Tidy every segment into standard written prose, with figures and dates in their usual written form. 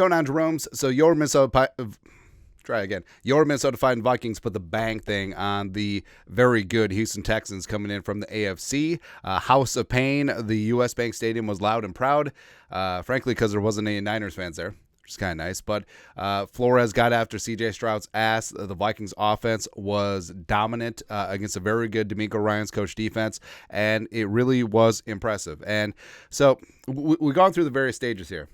going on, Jerome's? So your Minnesota Fighting Vikings put the bang thing on the very good Houston Texans coming in from the AFC. House of Pain, the U.S. Bank Stadium was loud and proud, frankly, because there wasn't any Niners fans there, which is kind of nice. But Flores got after C.J. Stroud's ass. The Vikings offense was dominant against a very good DeMeco Ryans coach defense, and it really was impressive. And so we've gone through the various stages here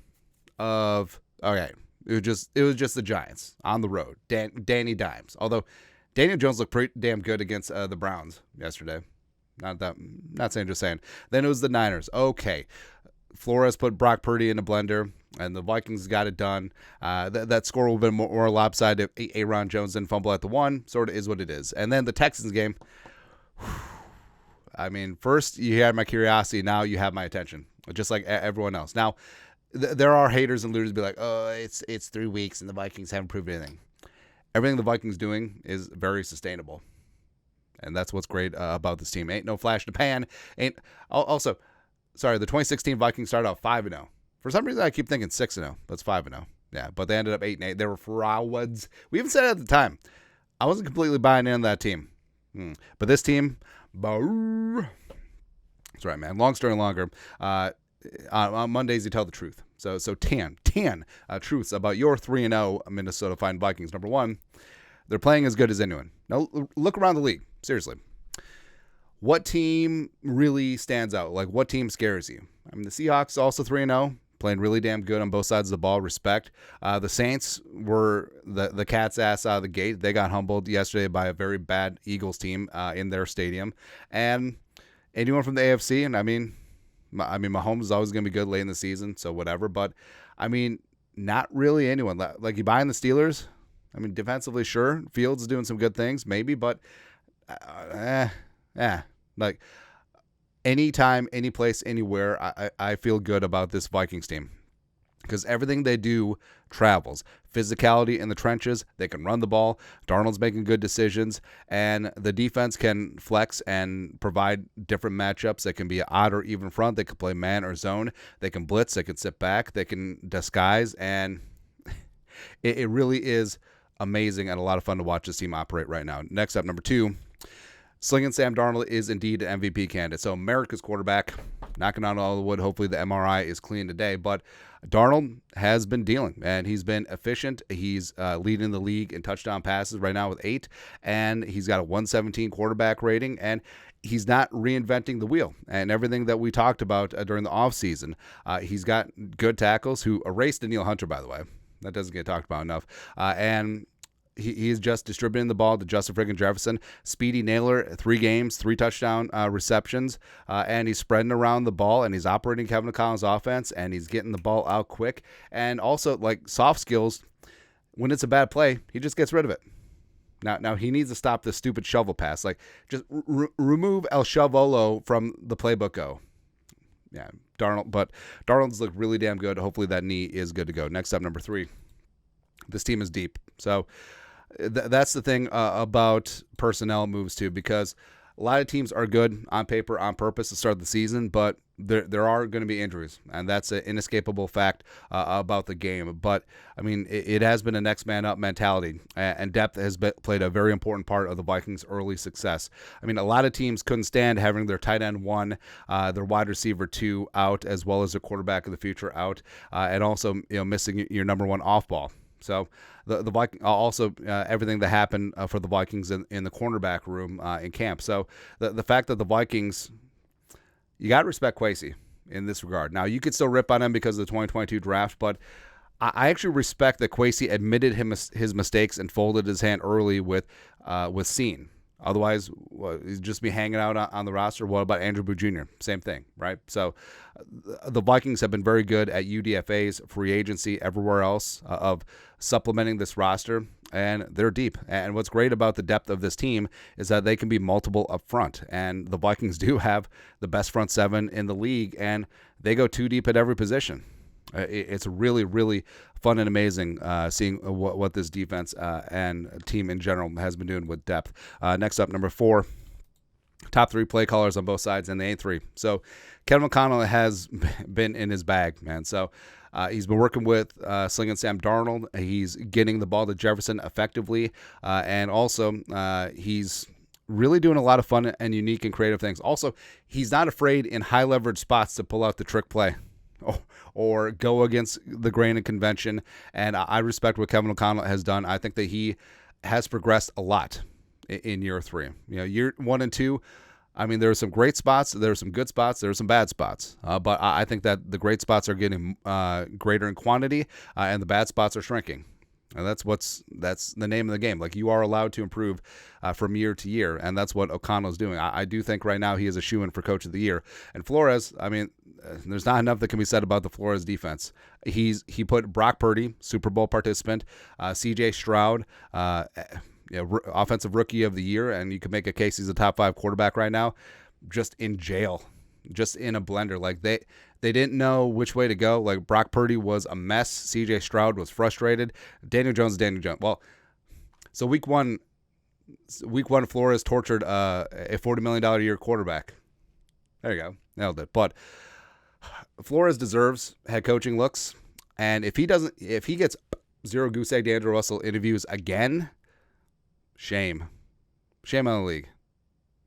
of, okay, it was just the Giants on the road. Danny Dimes. Although Daniel Jones looked pretty damn good against the Browns yesterday. Not saying, just saying. Then it was the Niners. Okay. Flores put Brock Purdy in a blender, and the Vikings got it done. That score would have been more lopsided if Aaron Jones didn't fumble at the one. Sort of is what it is. And then the Texans game. I mean, first you had my curiosity. Now you have my attention, just like everyone else. Now, there are haters and looters be like, oh, it's 3 weeks and the Vikings haven't proved anything. Everything the Vikings doing is very sustainable. And that's what's great about this team. Ain't no flash in the pan. The 2016 Vikings started out 5-0. For some reason, I keep thinking 6-0. That's 5-0. Yeah, but they ended up 8-8. They were frauds. We even said it at the time. I wasn't completely buying into that team. But this team, that's right, man. Long story longer. On Mondays, you tell the truth. So 10 truths about your 3-0 Minnesota Fighting Vikings. Number one, they're playing as good as anyone. Now, look around the league. Seriously. What team really stands out? Like, what team scares you? I mean, the Seahawks also 3-0, playing really damn good on both sides of the ball. Respect. The Saints were the cat's ass out of the gate. They got humbled yesterday by a very bad Eagles team in their stadium. And anyone from the AFC, and I mean, Mahomes is always going to be good late in the season, so whatever. But, I mean, not really anyone. Like, you buying the Steelers? I mean, defensively, sure. Fields is doing some good things, maybe. But, like, anytime, any place, anywhere, I feel good about this Vikings team. Because everything they do travels. Physicality in the trenches. They can run the ball. Darnold's making good decisions. And the defense can flex and provide different matchups. They can be odd or even front. They can play man or zone. They can blitz. They can sit back. They can disguise. And it really is amazing and a lot of fun to watch this team operate right now. Next up, number two. Slinging Sam Darnold is indeed an MVP candidate. So America's quarterback, knocking on all the wood. Hopefully the MRI is clean today. But Darnold has been dealing, and he's been efficient. He's leading the league in touchdown passes right now with 8, and he's got a 117 quarterback rating, and he's not reinventing the wheel. And everything that we talked about during the offseason, he's got good tackles who erased Danielle Hunter, by the way. That doesn't get talked about enough. And he's just distributing the ball to Justin friggin' Jefferson. Speedy Naylor, 3 games, 3 touchdown receptions, and he's spreading around the ball, and he's operating Kevin Collins' offense, and he's getting the ball out quick. And also, like, soft skills, when it's a bad play, he just gets rid of it. Now he needs to stop this stupid shovel pass. Like, just remove El Shovolo from the playbook. Go. Yeah, Darnold's looked really damn good. Hopefully that knee is good to go. Next up, number 3. This team is deep. So that's the thing about personnel moves too, because a lot of teams are good on paper, on purpose to start the season, but there are going to be injuries, and that's an inescapable fact about the game. But, I mean, it has been a next man up mentality, and depth has played a very important part of the Vikings' early success. I mean, a lot of teams couldn't stand having their tight end 1, their wide receiver 2 out, as well as their quarterback of the future out, and also missing your number 1 off ball. So the Viking also everything that happened for the Vikings in the cornerback room in camp. So the fact that the Vikings, you got to respect Kwesi in this regard. Now, you could still rip on him because of the 2022 draft, but I actually respect that Kwesi admitted his mistakes and folded his hand early with Scene. Otherwise, he'd just be hanging out on the roster. What about Andrew Booth Jr.? Same thing, right? So the Vikings have been very good at UDFAs, free agency, everywhere else of supplementing this roster, and they're deep. And what's great about the depth of this team is that they can be multiple up front, and the Vikings do have the best front 7 in the league, and they go 2 deep at every position. It's really, really fun and amazing seeing what this defense and team in general has been doing with depth. Next up, number 4, top 3 play callers on both sides, and they ain't 3. So Kevin O'Connell has been in his bag, man. So He's been working with Sling and Sam Darnold. He's getting the ball to Jefferson effectively, and also he's really doing a lot of fun and unique and creative things. Also, he's not afraid in high leverage spots to pull out the trick play or go against the grain and convention. And I respect what Kevin O'Connell has done. I think that he has progressed a lot in year 3. Year 1 and 2, I mean, there are some great spots, there are some good spots, there are some bad spots. But I think that the great spots are getting greater in quantity, and the bad spots are shrinking. And that's the name of the game. Like, you are allowed to improve from year to year, and that's what O'Connell's doing. I do think right now he is a shoo-in for Coach of the Year. And Flores, I mean, there's not enough that can be said about the Flores defense. He put Brock Purdy, Super Bowl participant, C.J. Stroud, offensive rookie of the year, and you could make a case he's a top 5 quarterback right now, just in jail, just in a blender. Like, they didn't know which way to go. Like, Brock Purdy was a mess. C.J. Stroud was frustrated. Daniel Jones. Well, so week one, Flores tortured a $40 million a year quarterback. There you go. Nailed it. But Flores deserves head coaching looks. And if he gets 0 goose egg D'Angelo Russell interviews again, shame on the league.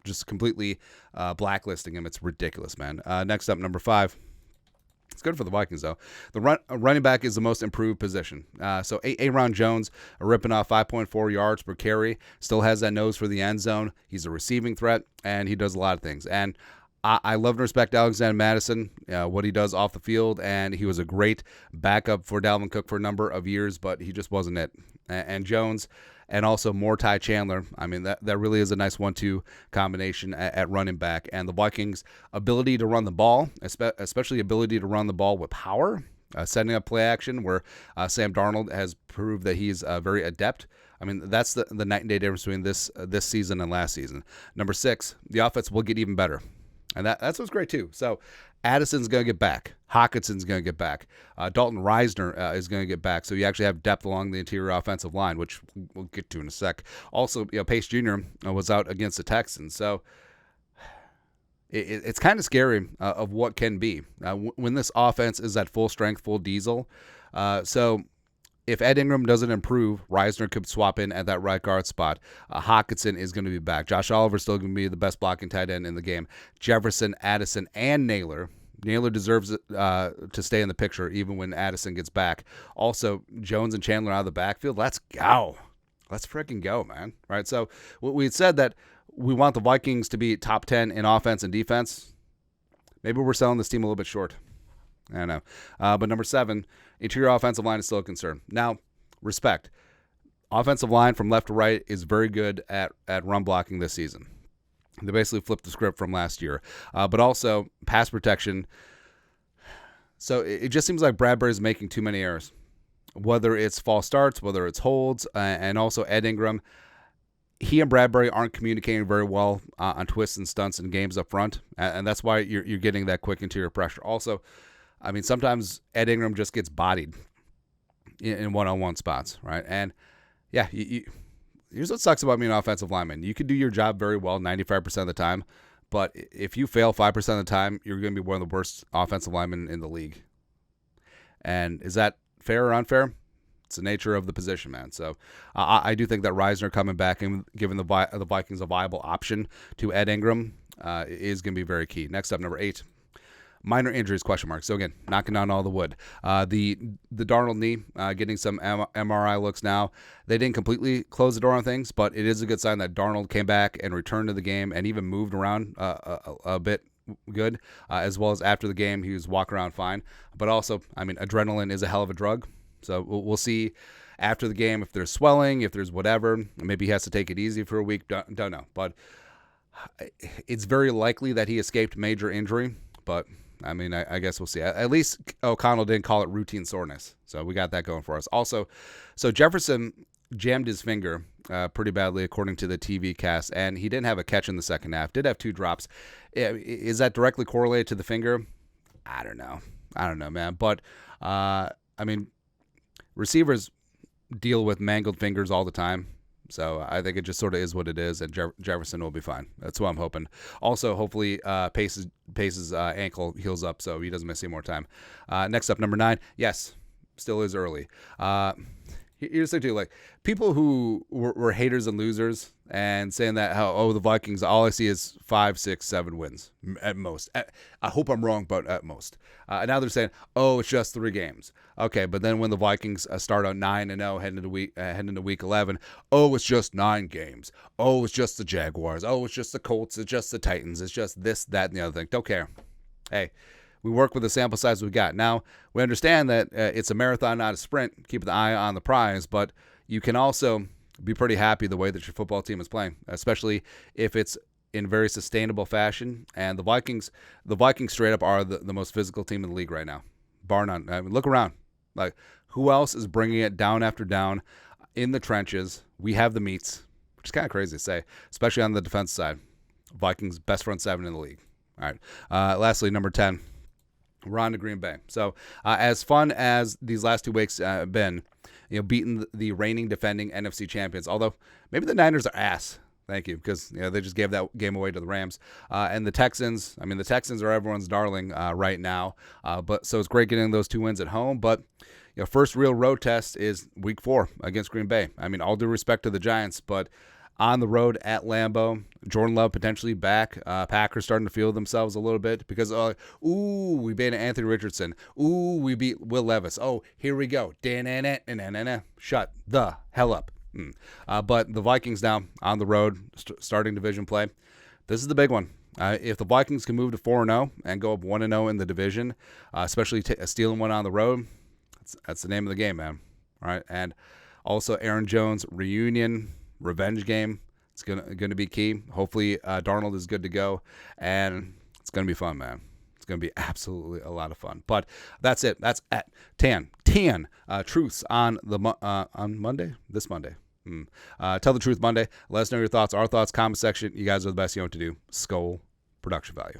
Just completely blacklisting him. It's ridiculous, man. Next up, number 5. It's good for the Vikings, though. The running back is the most improved position. So Aaron Jones, ripping off 5.4 yards per carry, still has that nose for the end zone. He's a receiving threat, and he does a lot of things. And I love and respect Alexander Mattison, what he does off the field, and he was a great backup for Dalvin Cook for a number of years, but he just wasn't it. And Jones and also Mordecai Chandler, I mean, that really is a nice 1-2 combination at running back. And the Vikings' ability to run the ball, especially ability to run the ball with power, setting up play action, where Sam Darnold has proved that he's very adept. I mean, that's the night and day difference between this season and last season. Number 6, the offense will get even better. And that's what's great, too. So Addison's going to get back. Hawkinson's going to get back. Dalton Reisner is going to get back. So you actually have depth along the interior offensive line, which we'll get to in a sec. Also, Pace Jr. Was out against the Texans. So it's kind of scary of what can be when this offense is at full strength, full diesel. So if Ed Ingram doesn't improve, Reisner could swap in at that right guard spot. Hawkinson is going to be back. Josh Oliver's still going to be the best blocking tight end in the game. Jefferson, Addison, and Naylor. Naylor deserves to stay in the picture even when Addison gets back. Also, Jones and Chandler out of the backfield. Let's go. Let's freaking go, man. Right? So we had said that we want the Vikings to be top 10 in offense and defense. Maybe we're selling this team a little bit short. I don't know. But number 7, interior offensive line is still a concern. Now, respect. Offensive line from left to right is very good at run blocking this season. They basically flipped the script from last year. But also, pass protection. So it just seems like Bradbury's making too many errors. Whether it's false starts, whether it's holds, and also Ed Ingram. He and Bradbury aren't communicating very well on twists and stunts and games up front. And that's why you're getting that quick interior pressure. Also, I mean, sometimes Ed Ingram just gets bodied in one-on-one spots, right? And, yeah, here's what sucks about being an offensive lineman. You can do your job very well 95% of the time, but if you fail 5% of the time, you're going to be one of the worst offensive linemen in the league. And is that fair or unfair? It's the nature of the position, man. So I do think that Reisner coming back and giving the Vikings a viable option to Ed Ingram is going to be very key. Next up, number 8. Minor injuries, question mark. So, again, knocking down all the wood. The Darnold knee, getting some MRI looks now. They didn't completely close the door on things, but it is a good sign that Darnold came back and returned to the game and even moved around a bit good, as well as after the game, he was walking around fine. But also, I mean, adrenaline is a hell of a drug. So we'll see after the game if there's swelling, if there's whatever. Maybe he has to take it easy for a week. Don't know. But it's very likely that he escaped major injury. But, I mean, I guess we'll see. At least O'Connell didn't call it routine soreness. So we got that going for us. Also, so Jefferson jammed his finger pretty badly according to the TV cast, and he didn't have a catch in the second half. Did have 2 drops. Is that directly correlated to the finger? I don't know, man. But, I mean, receivers deal with mangled fingers all the time. So I think it just sort of is what it is, and Jefferson will be fine. That's what I'm hoping. Also, hopefully Pace's ankle heals up so he doesn't miss any more time. Next up, number 9. Yes, still is early. Here's the thing, too, like people who were haters and losers and saying that the Vikings, all I see is 5, 6, 7 wins at most. I hope I'm wrong, but at most. Now they're saying, it's just 3 games. Okay, but then when the Vikings start out 9-0 heading into week 11, it's just 9 games. It's just the Jaguars. It's just the Colts. It's just the Titans. It's just this, that, and the other thing. Don't care. Hey. We work with the sample size we got. Now, we understand that it's a marathon, not a sprint. Keep the eye on the prize, but you can also be pretty happy the way that your football team is playing, especially if it's in very sustainable fashion. And the Vikings straight up are the most physical team in the league right now, bar none. I mean, look around. Like, who else is bringing it down after down in the trenches? We have the meats, which is kind of crazy to say, especially on the defense side. Vikings, best front 7 in the league. All right. Lastly, number 10. We're on to Green Bay. So as fun as these last 2 weeks have been, beating the reigning defending NFC champions, although maybe the Niners are ass. Thank you, because they just gave that game away to the Rams. And the Texans, the Texans are everyone's darling right now. But so it's great getting those 2 wins at home. But first real road test is week 4 against Green Bay. All due respect to the Giants, but on the road at Lambeau, Jordan Love potentially back. Packers starting to feel themselves a little bit because, we beat Anthony Richardson. We beat Will Levis. Here we go. Shut the hell up. But the Vikings now on the road, starting division play. This is the big one. If the Vikings can move to 4-0 and go up 1-0 in the division, especially stealing one on the road, that's the name of the game, man. All right, and also Aaron Jones reunion. Revenge game. It's gonna be key. Hopefully Darnold is good to go, and it's gonna be fun, man. It's gonna be absolutely a lot of fun. But that's it. That's at 10 Truths on Monday. This Monday. Tell the Truth Monday. Let us know your thoughts. Our thoughts. Comment section. You guys are the best. You know what to do. Skull production value.